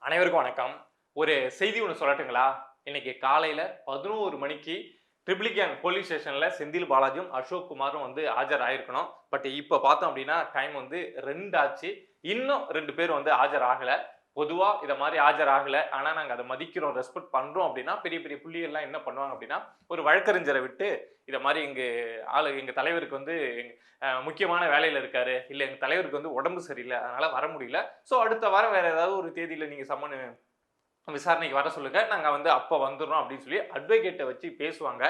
அனைவருக்கும் வணக்கம். ஒரு செய்தி ஒண்ணு சொல்லட்டுங்களா? இன்னைக்கு காலையில 11 மணிக்கு ட்ரிப்ளிகேன் போலீஸ் ஸ்டேஷன்ல செந்தில் பாலாஜியும், அசோக் குமாரும் வந்து ஆஜராயிருக்கணும். பட் இப்ப பார்த்தோம் அப்டின்னா, டைம் வந்து 2 ஆச்சு. இன்னும் 2 பேர் வந்து ஆஜராகல. பொதுவா இத மாரி ஆஜராகல. ஆனா நாங்க அத மதிக்கிறோம், ரெஸ்பெக்ட் பண்றோம் அப்டின்னா, பெரிய பெரிய புள்ளிகள்லாம் என்ன பண்ணுவாங்க அப்டின்னா, ஒரு வழக்கறிஞர விட்டு இத மாரி எங்க தலைவருக்கு வந்து முக்கியமான வேலையில இருக்காரு. இல்ல எங்க தலைவருக்கு வந்து உடம்பு சரியில்ல. அதனால வர முடியல. ஸோ அடுத்த வாரம் வேற ஏதாவது ஒரு தேதியில நீங்க சம்மனு விசாரணைக்கு வர சொல்லுங்க. நாங்க வந்து அப்ப வந்துர்றோம் அப்படின்னு சொல்லி அட்வொகேட்ட வச்சு பேசுவாங்க.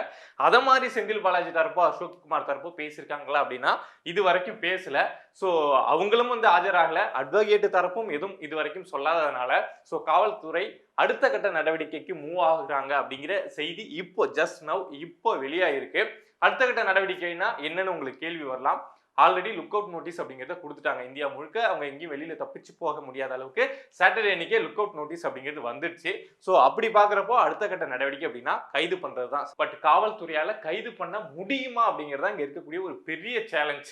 அத மாரி செந்தில் பாலாஜி தரப்போ, அசோக் குமார் தரப்போ பேசியிருக்காங்களா அப்படின்னா, இதுவரைக்கும் பேசல. ஸோ அவங்களும் வந்து ஆஜராகல. அட்வொகேட் தரப்பும் எதுவும் இதுவரைக்கும் சொல்லாததுனால, ஸோ காவல்துறை அடுத்த கட்ட நடவடிக்கைக்கு மூவ் ஆகுறாங்க அப்படிங்கிற செய்தி இப்போ ஜஸ்ட் நவ் இப்போ வெளியாயிருக்கு. அடுத்த கட்ட நடவடிக்கைன்னா என்னன்னு உங்களுக்கு கேள்வி வரலாம். ஆல்ரெடி லுக் அவுட் நோட்டீஸ் அப்படிங்கிறத குடுத்துட்டாங்க. இந்தியா முழுக்க அவங்க எங்கேயும் வெளியில தப்பிச்சு போக முடியாத அளவுக்கு சாட்டர்டே அன்னைக்கே லுக் அவுட் நோட்டீஸ் அப்படிங்கிறது வந்துடுச்சு. ஸோ அப்படி பார்க்குறப்போ அடுத்த கட்ட நடவடிக்கை அப்படின்னா கைது பண்றது தான். பட் காவல்துறையால கைது பண்ண முடியுமா அப்படிங்கிறது தான் இங்க இருக்கக்கூடிய ஒரு பெரிய சேலஞ்ச்.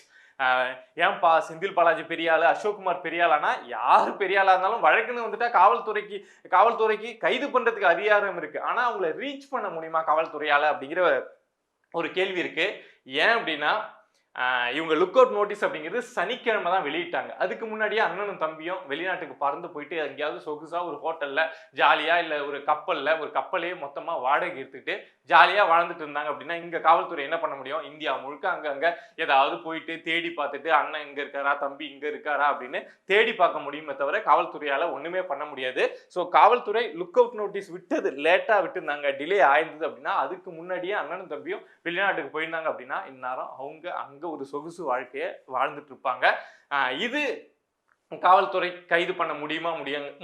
ஏன்பா செந்தில் பாலாஜி பெரிய ஆளு, அசோக் குமார் பெரிய ஆளானா, யாரு பெரிய ஆளா இருந்தாலும் வழக்குன்னு வந்துட்டா காவல்துறைக்கு கைது பண்றதுக்கு அதிகாரம் இருக்கு. ஆனா அவங்கள ரீச் பண்ண முடியுமா காவல்துறையால அப்படிங்கிற ஒரு கேள்வி இருக்கு. ஏன் அப்படின்னா இவங்க லுக் அவுட் நோட்டீஸ் அப்படிங்கிறது சனிக்கிழமை தான் வெளியிட்டாங்க. அதுக்கு முன்னாடியே அண்ணனும் தம்பியும் வெளிநாட்டுக்கு பறந்து போயிட்டு எங்கேயாவது சொகுசா ஒரு ஹோட்டல்ல ஜாலியா இல்ல ஒரு கப்பலையே மொத்தமா வாடகை எடுத்துக்கிட்டு ஜாலியா வாழ்ந்துட்டு இருந்தாங்க அப்படின்னா இங்க காவல்துறை என்ன பண்ண முடியும்? இந்தியா முழுக்க அங்கங்க ஏதாவது போயிட்டு தேடி பார்த்துட்டு அண்ணன் இங்க இருக்காரா, தம்பி இங்க இருக்காரா அப்படின்னு தேடி பார்க்க முடியுமே தவிர காவல்துறையால ஒண்ணுமே பண்ண முடியாது. ஸோ காவல்துறை லுக் அவுட் நோட்டீஸ் விட்டது லேட்டா விட்டுருந்தாங்க, டிலே ஆயிருந்தது அப்படின்னா அதுக்கு முன்னாடியே அண்ணனும் தம்பியும் வெளிநாட்டுக்கு போயிருந்தாங்க அப்படின்னா இந்நேரம் அவங்க அங்க ஒரு சொகுசு வாழ்க்கையை வாழ்ந்துட்டு இருப்பாங்க. இது காவல்துறை கைது பண்ண முடியுமா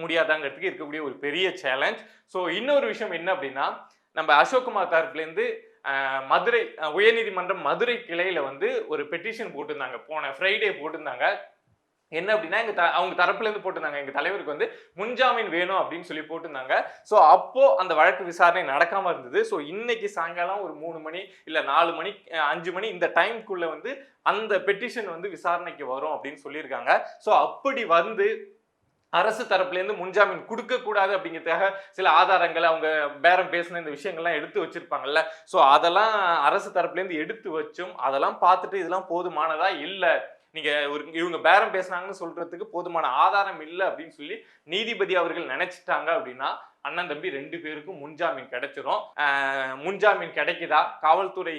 முடியாதாங்கிறதுக்கு இருக்கக்கூடிய ஒரு பெரிய சேலஞ்ச். ஸோ இன்னொரு விஷயம் என்ன அப்படின்னா, நம்ம அசோக் குமார் தரப்புல இருந்து மதுரை உயர்நீதிமன்றம் மதுரை கிளையில வந்து ஒரு பெட்டிஷன் போட்டிருந்தாங்க. போன ஃப்ரைடே போட்டிருந்தாங்க. என்ன அப்படின்னா அவங்க தரப்புல இருந்து போட்டிருந்தாங்க, எங்க தலைவருக்கு வந்து முன்ஜாமீன் வேணும் அப்படின்னு சொல்லி போட்டிருந்தாங்க. ஸோ அப்போ அந்த வழக்கு விசாரணை நடக்காம இருந்தது. ஸோ இன்னைக்கு சாயங்காலம் ஒரு 3 மணி இல்ல 4 மணி 5 மணி இந்த டைம்குள்ள வந்து அந்த பெட்டிஷன் வந்து விசாரணைக்கு வரும் அப்படின்னு சொல்லியிருக்காங்க. ஸோ அப்படி வந்து அரசு தரப்புல இருந்து முன்ஜாமீன் கொடுக்க கூடாது அப்படிங்கிறதுக்காக சில ஆதாரங்களை அவங்க பேரம் பேசின இந்த விஷயங்கள்லாம் எடுத்து வச்சிருப்பாங்கல்ல. ஸோ அதெல்லாம் அரசு தரப்புல இருந்து எடுத்து வச்சும் அதெல்லாம் பார்த்துட்டு இதெல்லாம் போதுமானதா இல்ல, நீங்க இவங்க பேரம் பேசுனாங்கன்னு சொல்றதுக்கு போதுமான ஆதாரம் இல்லை அப்படின்னு சொல்லி நீதிபதி அவர்கள் நினைச்சிட்டாங்க அப்படின்னா அண்ணன் தம்பி 2 பேருக்கும் முன்ஜாமீன் கிடைச்சிரும். முன்ஜாமீன் கிடைக்குதா, காவல்துறை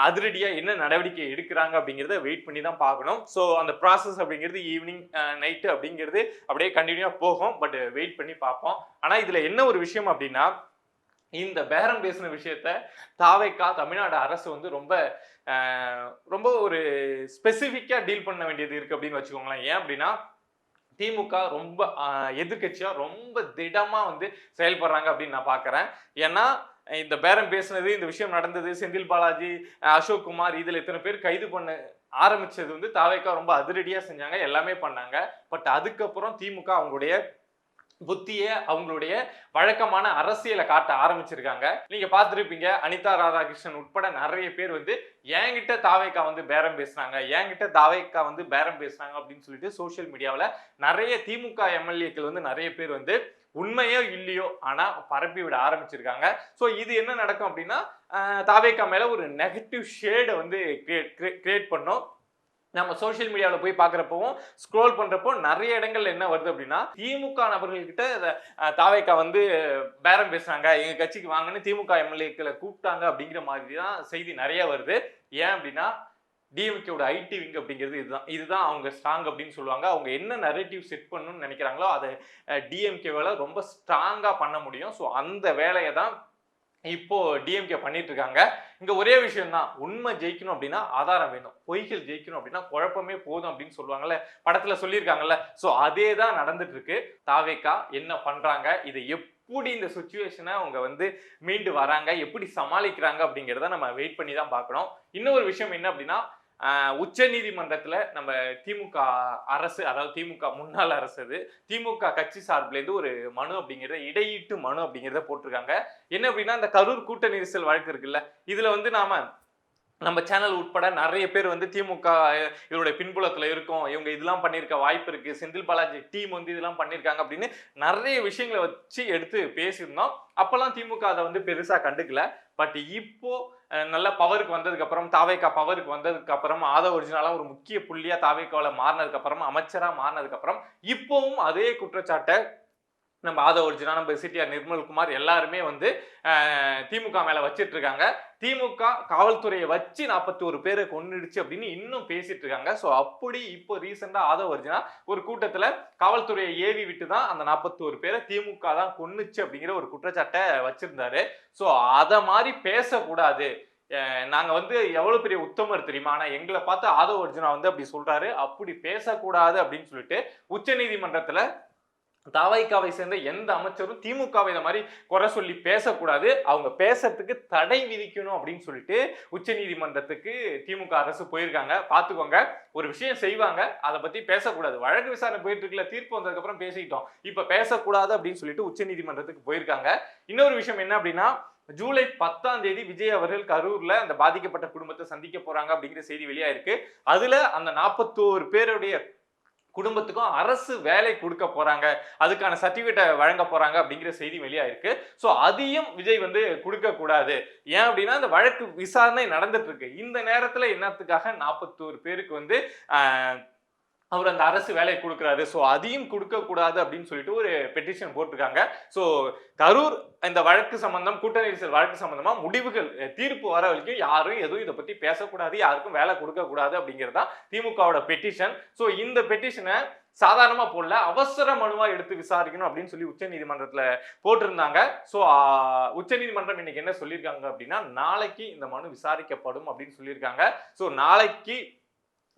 அதிரடியா என்ன நடவடிக்கை எடுக்கிறாங்க அப்படிங்கிறத வெயிட் பண்ணி தான் பார்க்கணும். ஸோ அந்த ப்ராசஸ் அப்படிங்கிறது ஈவினிங் நைட்டு அப்படிங்கிறது அப்படியே கண்டினியூவா போகும். பட் வெயிட் பண்ணி பார்ப்போம். ஆனா இதுல என்ன ஒரு விஷயம் அப்படின்னா, இந்த பேரம் பேசின விஷயத்த தமிழ்நாடு அரசு வந்து ரொம்ப ஒரு ஸ்பெசிபிக்கா டீல் பண்ண வேண்டியது இருக்கு அப்படின்னு வச்சுக்கோங்களேன். ஏன் அப்படின்னா திமுக ரொம்ப எதிர்கட்சியா ரொம்ப திடமா வந்து செயல்படுறாங்க அப்படின்னு நான் பாக்குறேன். ஏன்னா இந்த பேரம் பேசினது, இந்த விஷயம் நடந்தது, செந்தில் பாலாஜி, அசோக் குமார் இதுல இத்தனை பேர் கைது பண்ண ஆரம்பிச்சது வந்து ரொம்ப அதிரடியா செஞ்சாங்க, எல்லாமே பண்ணாங்க. பட் அதுக்கப்புறம் திமுக அவங்களுடைய அவங்களுடைய வழக்கமான அரசியலை காட்ட ஆரம்பிச்சிருக்காங்க. நீங்க பார்த்திருப்பீங்க, அனிதா ராதாகிருஷ்ணன் உட்பட நிறைய பேர் வந்து என்கிட்ட தாவேக்கா வந்து பேரம் பேசுனாங்க அப்படின்னு சொல்லிட்டு சோசியல் மீடியாவில் நிறைய திமுக எம்எல்ஏக்கள் வந்து நிறைய பேர் வந்து உண்மையோ இல்லையோ ஆனா பரப்பி விட ஆரம்பிச்சிருக்காங்க. ஸோ இது என்ன நடக்கும் அப்படின்னா தாவேக்கா மேல ஒரு நெகட்டிவ் ஷேடை வந்து கிரியேட் பண்ணும். நம்ம சோசியல் மீடியாவில் போய் பார்க்குறப்பவும் ஸ்க்ரோல் பண்றப்போ நிறைய இடங்கள்ல என்ன வருது அப்படின்னா, திமுக நபர்கள்கிட்ட தாவேக்கா வந்து பேரம் பேசுறாங்க, எங்க கட்சிக்கு வாங்கன்னு திமுக எம்எல்ஏக்களை கூப்பிட்டாங்க அப்படிங்கிற மாதிரி தான் செய்தி நிறைய வருது. ஏன் அப்படின்னா டிஎம்கேவோட ஐடி விங் அப்படிங்கிறது இதுதான் அவங்க ஸ்ட்ராங் அப்படின்னு சொல்லுவாங்க. அவங்க என்ன நரேட்டிவ் செட் பண்ணணும்னு நினைக்கிறாங்களோ அதை டிஎம்கேவால ரொம்ப ஸ்ட்ராங்கா பண்ண முடியும். ஸோ அந்த வேலையை தான் இப்போ டிஎம்கே பண்ணிட்டு இருக்காங்க. இங்க ஒரே விஷயம் தான், உண்மை ஜெயிக்கணும் அப்படின்னா ஆதாரம் வேணும், பொய்கள் ஜெயிக்கணும் அப்படின்னா குழப்பமே போதும் அப்படின்னு சொல்லுவாங்கல்ல, படத்துல சொல்லியிருக்காங்கல்ல. ஸோ அதே தான் நடந்துட்டு இருக்கு. தாவேக்கா என்ன பண்றாங்க, இதை எப்படி இந்த சுச்சுவேஷனை அவங்க வந்து மீண்டு வராங்க, எப்படி சமாளிக்கிறாங்க அப்படிங்கிறத நம்ம வெயிட் பண்ணி தான் பார்க்கணும். இன்னொரு விஷயம் என்ன அப்படின்னா, உச்ச நீதிமன்றத்துல நம்ம திமுக அரசு, அதாவது திமுக முன்னாள் அரசு, திமுக கட்சி சார்பில இருந்து ஒரு மனு அப்படிங்கிறத இடையீட்டு மனு அப்படிங்கிறத போட்டிருக்காங்க. என்ன அப்படின்னா, இந்த கரூர் கூட்ட நெரிசல் வழக்கு இருக்குல்ல, இதுல வந்து நாம நம்ம சேனல் உட்பட நிறைய பேர் வந்து திமுக இதோட பின்புலத்துல இருக்கும், இவங்க இதெல்லாம் பண்ணியிருக்க வாய்ப்பு இருக்கு, செந்தில் பாலாஜி டீம் வந்து இதெல்லாம் பண்ணியிருக்காங்க அப்படின்னு நிறைய விஷயங்களை வச்சு எடுத்து பேசியிருந்தோம். அப்பெல்லாம் திமுக அதை வந்து பெருசா கண்டுக்கல. பட் இப்போ நல்ல பவருக்கு வந்ததுக்கு அப்புறம், தாவேகா பவருக்கு வந்ததுக்கு அப்புறம், ஒரிஜினலா ஒரு முக்கிய புள்ளியா தாவேகால மாறினதுக்கு அப்புறம், அமைச்சரா மாறினதுக்கு அப்புறம் இப்பவும் அதே குற்றச்சாட்டை நம்ம ஒரிஜினா, நம்ம சிடிஆர் நிர்மல்குமார் எல்லாருமே வந்து திமுக மேல வச்சிட்டு இருக்காங்க. திமுக காவல்துறையை வச்சு 41 பேரை கொன்னுடுச்சு அப்படின்னு இன்னும் பேசிட்டு இருக்காங்க. சோ அப்படி இப்போ ரீசெண்டா ஒரிஜினா ஒரு கூட்டத்துல காவல்துறையை ஏவி விட்டு தான் அந்த 41 பேரை திமுக தான் கொன்னுச்சு அப்படிங்கிற ஒரு குற்றச்சாட்டை வச்சிருந்தாரு. சோ அத மாதிரி பேசக்கூடாது, நாங்க வந்து எவ்வளவு பெரிய உத்தமர் தெரியுமா, ஆனா எங்களை பார்த்து ஒரிஜினா வந்து அப்படி சொல்றாரு, அப்படி பேசக்கூடாது அப்படின்னு சொல்லிட்டு உச்ச நீதிமன்றத்துல தாவைக்காவை சேர்ந்த எந்த அமைச்சரும் திமுகவை இந்த மாதிரி குறை சொல்லி பேசக்கூடாது, அவங்க பேசுறதுக்கு தடை விதிக்கணும் அப்படின்னு சொல்லிட்டு உச்ச நீதிமன்றத்துக்கு திமுக அரசு போயிருக்காங்க. பாத்துக்கோங்க, ஒரு விஷயம் செய்வாங்க, அதை பத்தி பேசக்கூடாது, வழக்கு விசாரணை போயிட்டு இருக்குல்ல, தீர்ப்பு வந்ததுக்கு அப்புறம் பேசிக்கிட்டோம், இப்ப பேசக்கூடாது அப்படின்னு சொல்லிட்டு உச்ச நீதிமன்றத்துக்கு போயிருக்காங்க. இன்னொரு விஷயம் என்ன அப்படின்னா, ஜூலை 10ஆம் தேதி விஜய் அவர்கள் கரூர்ல அந்த பாதிக்கப்பட்ட குடும்பத்தை சந்திக்க போறாங்க அப்படிங்கிற செய்தி வெளியாயிருக்கு. அதுல அந்த 41 பேருடைய குடும்பத்துக்கும் அரசு வேலை கொடுக்க போறாங்க, அதுக்கான சர்டிபிகேட்டை வழங்க போறாங்க அப்படிங்கிற செய்தி வெளியாயிருக்கு. சோ அதையும் விஜய் வந்து கொடுக்க கூடாது. ஏன் அப்படின்னா இந்த வழக்கு விசாரணை நடந்துட்டு இருக்கு, இந்த நேரத்துல என்னத்துக்காக 41 பேருக்கு வந்து அவர் அந்த அரசு வேலை கொடுக்குறாரு, ஸோ அதையும் கொடுக்க கூடாது அப்படின்னு சொல்லிட்டு ஒரு பெட்டிஷன் போட்டிருக்காங்க. ஸோ கரூர் இந்த வழக்கு சம்பந்தம், கூட்ட நெரிசல் வழக்கு சம்பந்தமா முடிவுகள் தீர்ப்பு வர வரைக்கும் யாரும் எதுவும் இதை பத்தி பேசக்கூடாது, யாருக்கும் வேலை கொடுக்க கூடாது அப்படிங்கிறதா திமுகவோட பெட்டிஷன். ஸோ இந்த பெட்டிஷனை சாதாரணமா போடல, அவசர மனுவா எடுத்து விசாரிக்கணும் அப்படின்னு சொல்லி உச்ச நீதிமன்றத்துல போட்டிருந்தாங்க. ஸோ உச்ச நீதிமன்றம் இன்னைக்கு என்ன சொல்லியிருக்காங்க அப்படின்னா, நாளைக்கு இந்த மனு விசாரிக்கப்படும் அப்படின்னு சொல்லியிருக்காங்க. ஸோ நாளைக்கு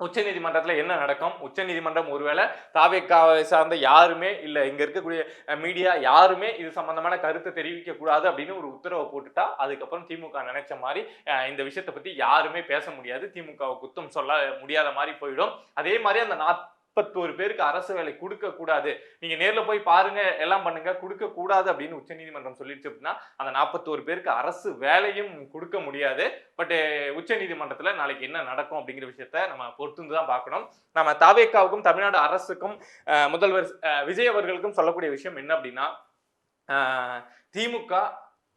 உச்ச நீதிமன்றத்துல என்ன நடக்கும், உச்ச நீதிமன்றம் ஒருவேளை தாவேக்காவை சார்ந்த யாருமே இல்ல இங்க இருக்கக்கூடிய மீடியா யாருமே இது சம்பந்தமான கருத்தை தெரிவிக்க கூடாது அப்படின்னு ஒரு உத்தரவை போட்டுட்டா, அதுக்கப்புறம் திமுக நினைச்ச மாதிரி இந்த விஷயத்தை பத்தி யாருமே பேச முடியாது, திமுகவை குத்தம் சொல்ல முடியாத மாதிரி போயிடும். அதே மாதிரி அந்த 41 பேருக்கு அரசு வேலை கொடுக்க கூடாது, நீங்க நேர்ல போய் பாருங்க, எல்லாம் பண்ணுங்க, கொடுக்க கூடாது அப்படின்னு உச்ச நீதிமன்றம் சொல்லிடுச்சு அப்படின்னா அந்த 41 பேருக்கு அரசு வேலையும் கொடுக்க முடியாது. பட் உச்ச நீதிமன்றத்துல நாளைக்கு என்ன நடக்கும் அப்படிங்கிற விஷயத்த நம்ம பொறுத்து தான் பார்க்கணும். நம்ம தாவேக்காவுக்கும் தமிழ்நாடு அரசுக்கும் முதல்வர் விஜய் அவர்களுக்கும் சொல்லக்கூடிய விஷயம் என்ன அப்படின்னா, திமுக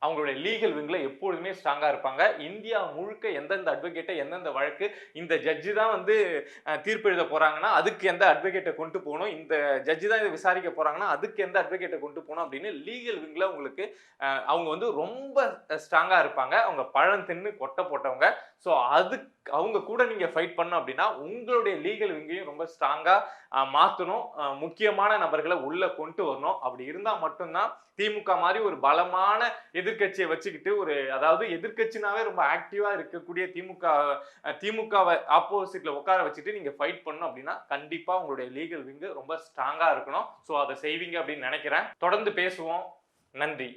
அவங்களுடைய லீகல் விங்ல எப்பொழுதுமே ஸ்ட்ராங்கா இருப்பாங்க. இந்தியா முழுக்க எந்தெந்த அட்வொகேட்டை எந்தெந்த வழக்கு இந்த ஜட்ஜி தான் வந்து தீர்ப்பு எழுத போறாங்கன்னா அதுக்கு எந்த அட்வொகேட்டை கொண்டு போகணும், இந்த ஜட்ஜி தான் இதை விசாரிக்க போறாங்கன்னா அதுக்கு எந்த அட்வொகேட்டை கொண்டு போகணும் அப்படின்னு லீகல் விங்ல உங்களுக்கு அவங்க வந்து ரொம்ப ஸ்ட்ராங்கா இருப்பாங்க. அவங்க பழம் தின்னு கொட்டை போட்டவங்க. ஸோ அதுக்கு அவங்க கூட நீங்க ஃபைட் பண்ணணும் அப்படின்னா உங்களுடைய லீகல் விங்கையும் ரொம்ப ஸ்ட்ராங்கா மாற்றணும், முக்கியமான நபர்களை உள்ள கொண்டு வரணும். அப்படி இருந்தா மட்டும்தான் திமுக மாதிரி ஒரு பலமான எதிர்கட்சியை வச்சுக்கிட்டு ஒரு, அதாவது எதிர்கட்சினாவே ரொம்ப ஆக்டிவா இருக்கக்கூடிய திமுகவை ஆப்போசிட்ல உட்கார வச்சுட்டு நீங்க ஃபைட் பண்ணணும் அப்படின்னா கண்டிப்பா உங்களுடைய லீகல் விங்கு ரொம்ப ஸ்ட்ராங்கா இருக்கணும். ஸோ அதை செய்வீங்க அப்படின்னு நினைக்கிறேன். தொடர்ந்து பேசுவோம். நன்றி.